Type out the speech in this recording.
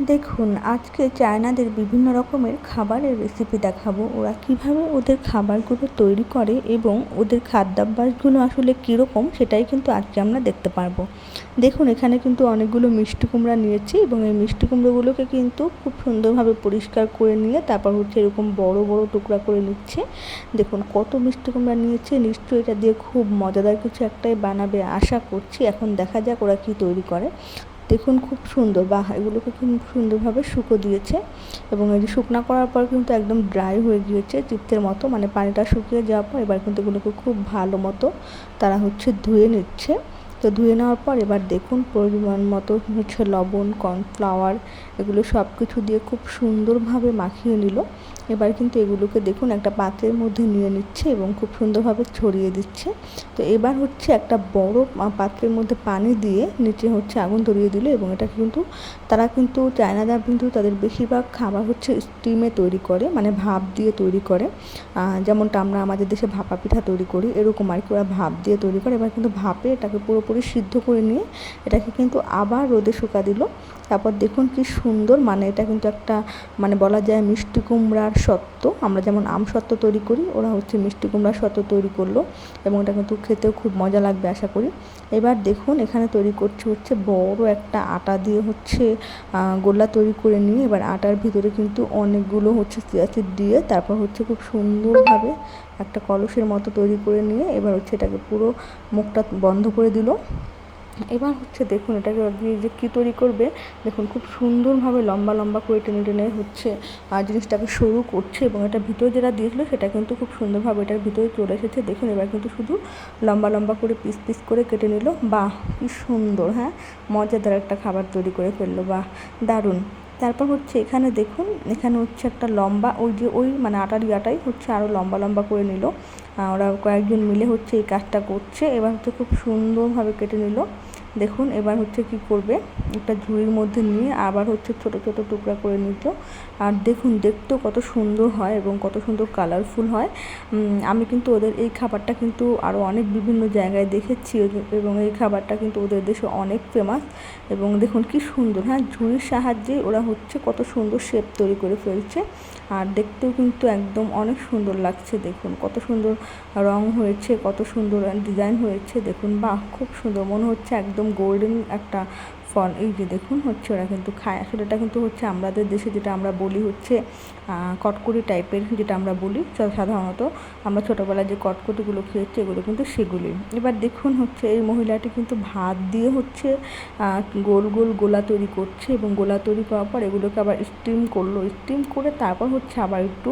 দেখুন, আজকে চায়নাদের বিভিন্ন রকমের খাবারের রেসিপি দেখাবো। ওরা কীভাবে ওদের খাবারগুলো তৈরি করে এবং ওদের খাদ্যাভ্যাসগুলো আসলে কীরকম সেটাই কিন্তু আজকে আমরা দেখতে পারবো। দেখুন, এখানে কিন্তু অনেকগুলো মিষ্টি কুমড়া নিয়েছি এবং এই মিষ্টি কুমড়োগুলোকে কিন্তু খুব সুন্দরভাবে পরিষ্কার করে নিয়ে তারপর হচ্ছে এরকম বড় বড় টুকরা করে নিচ্ছে। দেখুন কত মিষ্টি কুমড়া নিয়েছে, নিশ্চয়ই এটা দিয়ে খুব মজাদার কিছু একটাই বানাবে আশা করছি। এখন দেখা যাক ওরা কী তৈরি করে। দেখুন খুব সুন্দর, বাহ, এগুলোকে খুব সুন্দরভাবে শুকো দিয়েছে এবং এই যে শুকনা করার পর কিন্তু একদম ড্রাই হয়ে গিয়েছে চিপ্সের মতো, মানে পানিটা শুকিয়ে যাওয়ার পর এবার কিন্তু এগুলোকে খুব ভালো মতো তারা ধুয়ে নিচ্ছে। তো ধুয়ে নেওয়ার পর এবার দেখুন পরিমাণ মতো লবণ, কর্নফ্লাওয়ার এগুলো সব কিছু দিয়ে খুব সুন্দরভাবে মাখিয়ে নিল। এবার কিন্তু এগুলোকে দেখুন একটা পাত্রের মধ্যে নিয়ে নিচ্ছে এবং খুব সুন্দরভাবে ছড়িয়ে দিচ্ছে। তো এবার একটা বড় পাত্রের মধ্যে পানি দিয়ে নিচে আগুন ধরিয়ে দিল এবং এটা কিন্তু তারা কিন্তু চায়নারা কিন্তু তাদের বেশিরভাগ খাবার স্টিমে তৈরি করে, মানে ভাপ দিয়ে তৈরি করে। যেমনটা আমরা আমাদের দেশে ভাপা পিঠা তৈরি করি এরকম আর কি, ওরা ভাপ দিয়ে তৈরি করে। এবার কিন্তু ভাপে এটাকে পুরোপুরি সিদ্ধ করে নিয়ে এটাকে কিন্তু আবার রোদে শুকা দিল। তারপর দেখুন কি সুন্দর, মানে এটা কিন্তু একটা মানে বলা যায় মিষ্টি কুমড়ার সত্ত্ব। আমরা যেমন আম সত্ত্ব তৈরি করি, ওরা মিষ্টি কুমড়ার সত্ত্ব তৈরি করলো এবং এটা কিন্তু খেতেও খুব মজা লাগবে আশা করি। এবার দেখুন এখানে তৈরি করছে বড় একটা আটা দিয়ে গোলা তৈরি করে নিয়ে এবার আটার ভিতরে কিন্তু অনেকগুলো চিয়া সিড দিয়ে তারপর খুব সুন্দরভাবে একটা কলসের মতো তৈরি করে নিয়ে এবার এটাকে পুরো মুখটা বন্ধ করে দিল। এবার দেখুন এটাকে দিয়ে যে কী তৈরি করবে, দেখুন খুব সুন্দরভাবে লম্বা লম্বা করে টেনে টেনে জিনিসটাকে সরু করছে এবং এটার ভিতরে যেটা দিয়েছিল সেটা কিন্তু খুব সুন্দরভাবে এটার ভিতরে চলে এসেছে। দেখুন এবার কিন্তু শুধু লম্বা লম্বা করে পিস পিস করে কেটে নিল। বাহ, কি সুন্দর, হ্যাঁ, মজাদার একটা খাবার তৈরি করে ফেললো, বাহ, দারুণ। তারপর এখানে দেখুন, এখানে একটা লম্বা ওই মানে আটার ইয়াটাই আরও লম্বা লম্বা করে নিল। ওরা কয়েকজন মিলে এই কাজটা করছে। এবার খুব সুন্দরভাবে কেটে নিল। দেখুন এবার কী করবে, একটা ঝুড়ির মধ্যে নিয়ে আবার ছোট ছোট টুকরা করে নিত। আর দেখুন দেখতেও কত সুন্দর হয় এবং কত সুন্দর কালারফুল হয়। আমি কিন্তু ওদের এই খাবারটা কিন্তু আরও অনেক বিভিন্ন জায়গায় দেখেছি এবং এই খাবারটা কিন্তু ওদের দেশে অনেক ফেমাস। এবং দেখুন কি সুন্দর, হ্যাঁ, ঝুড়ির সাহায্যে ওরা কত সুন্দর শেপ তৈরি করে ফেলছে। আর দেখতেও কিন্তু একদম অনেক সুন্দর লাগছে। দেখুন কত সুন্দর রং হয়েছে, কত সুন্দর ডিজাইন হয়েছে। দেখুন, বাহ, খুব সুন্দর, মনে হচ্ছে একদম গোল্ডেন একটা ফল। এই যে দেখুন ওরা কিন্তু খায়। আসলে এটা কিন্তু আমাদের দেশে যেটা আমরা বলি কটকরি টাইপের, যেটা আমরা বলি সাধারণত আমরা ছোটোবেলায় যে কটকটিগুলো খেয়েছি এগুলো কিন্তু সেগুলি। এবার দেখুন এই মহিলাটি কিন্তু ভাত দিয়ে গোল গোল গোলা তৈরি করছে এবং গোলা তৈরি করার পর এগুলোকে আবার স্টিম করলো। স্টিম করে তারপর আবার একটু